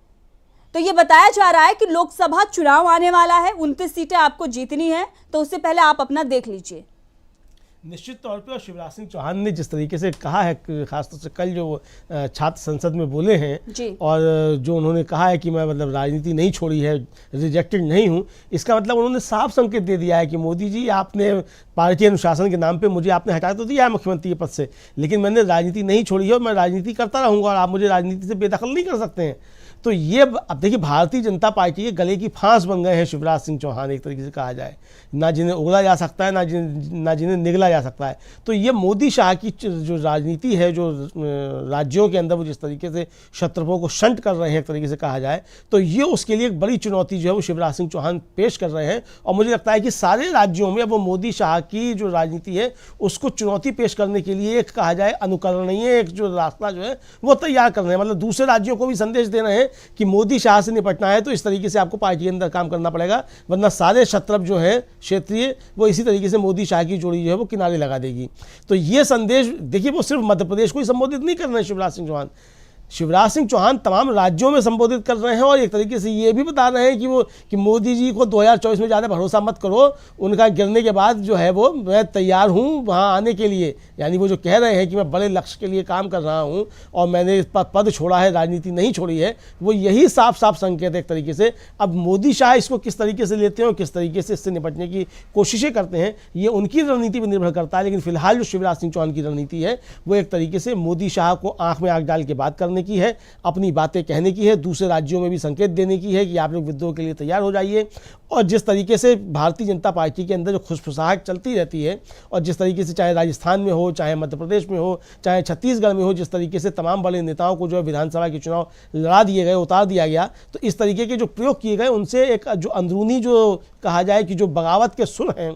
तो ये बताया जा रहा है कि लोकसभा चुनाव आने वाला है, 29 सीटें आपको जीतनी है, तो उससे पहले आप अपना देख लीजिए। निश्चित तौर पे, और शिवराज सिंह चौहान ने जिस तरीके से कहा है, खासतौर से कल जो छात्र संसद में बोले हैं और जो उन्होंने कहा है कि मैं मतलब राजनीति नहीं छोड़ी है, रिजेक्टेड नहीं हूं, इसका मतलब उन्होंने साफ संकेत दे दिया है कि मोदी जी आपने पार्टी अनुशासन के नाम पे मुझे आपने हटा तो दिया है मुख्यमंत्री के पद से, लेकिन मैंने राजनीति नहीं छोड़ी है और मैं राजनीति करता रहूंगा और आप मुझे राजनीति से बेदखल नहीं कर सकते हैं। तो ये अब देखिए भारतीय जनता पार्टी के गले की फांस बन गए हैं शिवराज सिंह चौहान, एक तरीके से कहा जाए, ना जिन्हें उगला जा सकता है ना जिन्हें निगला जा सकता है। तो ये मोदी शाह की जो राजनीति है, जो राज्यों के अंदर वो जिस तरीके से शत्रुओं को शंट कर रहे हैं, एक तरीके से कहा जाए, तो ये उसके लिए एक बड़ी चुनौती जो है वो शिवराज सिंह चौहान पेश कर रहे हैं। और मुझे लगता है कि सारे राज्यों में वो मोदी शाह की जो राजनीति है उसको चुनौती पेश करने के लिए एक कहा जाए अनुकरणीय एक जो रास्ता जो है वो तैयार कर रहे हैं। मतलब दूसरे राज्यों को भी संदेश दे रहे हैं कि मोदी शाह से निपटना है तो इस तरीके से आपको पार्टी के अंदर काम करना पड़ेगा, वरना सारे शत्रप जो है क्षेत्रीय वो इसी तरीके से मोदी शाह की जोड़ी जो है वो किनारे लगा देगी। तो ये संदेश देखिए वो सिर्फ मध्य प्रदेश को ही संबोधित नहीं कर रहे हैं शिवराज सिंह चौहान तमाम राज्यों में संबोधित कर रहे हैं और एक तरीके से ये भी बता रहे हैं कि मोदी जी को 2024 में ज़्यादा भरोसा मत करो, उनका गिरने के बाद जो है वो मैं तैयार हूँ वहाँ आने के लिए। यानी वो जो कह रहे हैं कि मैं बड़े लक्ष्य के लिए काम कर रहा हूँ और मैंने पद छोड़ा है, राजनीति नहीं छोड़ी है, वो यही साफ साफ संकेत है एक तरीके से। अब मोदी शाह इसको किस तरीके से लेते हैं और किस तरीके से इससे निपटने की कोशिशें करते हैं ये उनकी रणनीति पर निर्भर करता है। लेकिन फिलहाल जो शिवराज सिंह चौहान की रणनीति है वो एक तरीके से मोदी शाह को आँख में आँख डाल के बात करने की है, अपनी बातें कहने की है, दूसरे राज्यों में भी संकेत देने की है कि आप लोग विद्रोह के लिए तैयार हो जाइए। और जिस तरीके से भारतीय जनता पार्टी के अंदर जो खुशफुसाहट चलती रहती है और जिस तरीके से चाहे राजस्थान में हो, चाहे मध्य प्रदेश में हो, चाहे छत्तीसगढ़ में हो, जिस तरीके से तमाम बड़े नेताओं को जो है विधानसभा के चुनाव लड़ा दिए गए, उतार दिया गया, तो इस तरीके के जो प्रयोग किए गए उनसे एक जो अंदरूनी जो कहा जाए कि जो बगावत के सुर हैं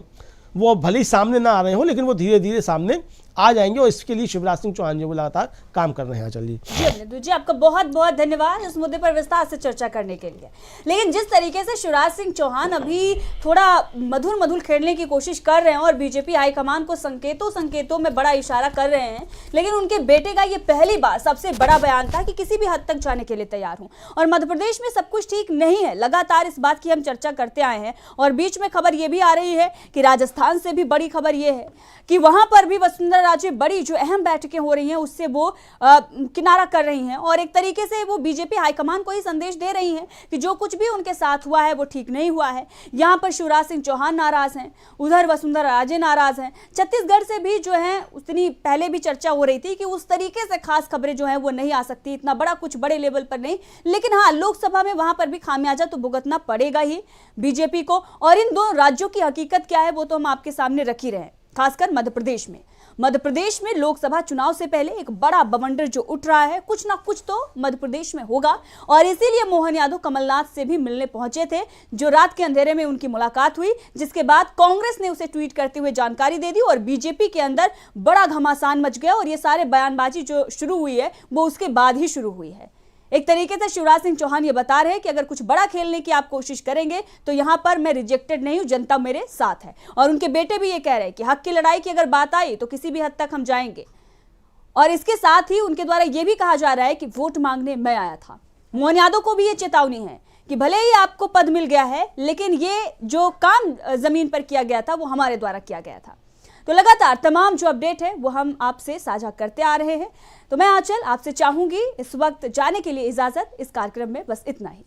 वो भले ही सामने ना आ रहे हो लेकिन वो धीरे धीरे सामने आ जाएंगे और इसके लिए शिवराज सिंह चौहान जी वो लगातार काम कर रहे हैं। चलिए जी अभिनंदन जी, आपका बहुत बहुत धन्यवाद इस मुद्दे पर विस्तार से चर्चा करने के लिए। लेकिन जिस तरीके से शिवराज सिंह चौहान अभी थोड़ा मधुर मधुर खेलने की कोशिश कर रहे हैं और बीजेपी हाईकमान को संकेतों में बड़ा इशारा कर रहे हैं, लेकिन उनके बेटे का ये पहली बार सबसे बड़ा बयान था कि किसी भी हद तक जाने के लिए तैयार हूं। और मध्य प्रदेश में सब कुछ ठीक नहीं है, लगातार इस बात की हम चर्चा करते आए हैं। और बीच में खबर यह भी आ रही है कि राजस्थान से भी बड़ी खबर यह है कि वहां पर भी वसुंधरा राजे बड़ी जो अहम बैठकें हो रही हैं उससे वो किनारा कर रही हैं और एक तरीके से वो बीजेपी हाईकमान को ही संदेश दे रही हैं कि जो कुछ भी उनके साथ हुआ है वो ठीक नहीं हुआ है। यहाँ पर शिवराज सिंह चौहान नाराज हैं, उधर वसुंधरा राजे नाराज हैं। छत्तीसगढ़ से भी जो है उतनी पहले भी चर्चा हो रही थी कि उस तरीके से खास खबरें जो है वो नहीं आ सकती, इतना बड़ा कुछ बड़े लेवल पर नहीं। लेकिन हाँ, लोकसभा में वहां पर भी खामियाजा तो भुगतना पड़ेगा ही बीजेपी को। और इन दो राज्यों की हकीकत क्या है वो तो हम आपके सामने रख ही रहे हैं। खासकर मध्य प्रदेश में लोकसभा चुनाव से पहले एक बड़ा बवंडर जो उठ रहा है, कुछ ना कुछ तो मध्य प्रदेश में होगा। और इसीलिए मोहन यादव कमलनाथ से भी मिलने पहुंचे थे, जो रात के अंधेरे में उनकी मुलाकात हुई, जिसके बाद कांग्रेस ने उसे ट्वीट करते हुए जानकारी दे दी और बीजेपी के अंदर बड़ा घमासान मच गया। और ये सारे बयानबाजी जो शुरू हुई है वो उसके बाद ही शुरू हुई है। एक तरीके से शिवराज सिंह चौहान ये बता रहे हैं कि अगर कुछ बड़ा खेलने की आप कोशिश करेंगे तो यहां पर मैं रिजेक्टेड नहीं हूं, जनता मेरे साथ है। और उनके बेटे भी ये कह रहे हैं कि हक की लड़ाई की अगर बात आई तो किसी भी हद तक हम जाएंगे। और इसके साथ ही उनके द्वारा यह भी कहा जा रहा है कि वोट मांगने मैं आया था। मोहन यादव को भी ये चेतावनी है कि भले ही आपको पद मिल गया है लेकिन ये जो काम जमीन पर किया गया था वो हमारे द्वारा किया गया था। तो लगातार तमाम जो अपडेट है वो हम आपसे साझा करते आ रहे हैं। तो मैं आंचल आपसे चाहूंगी इस वक्त जाने के लिए इजाजत। इस कार्यक्रम में बस इतना ही।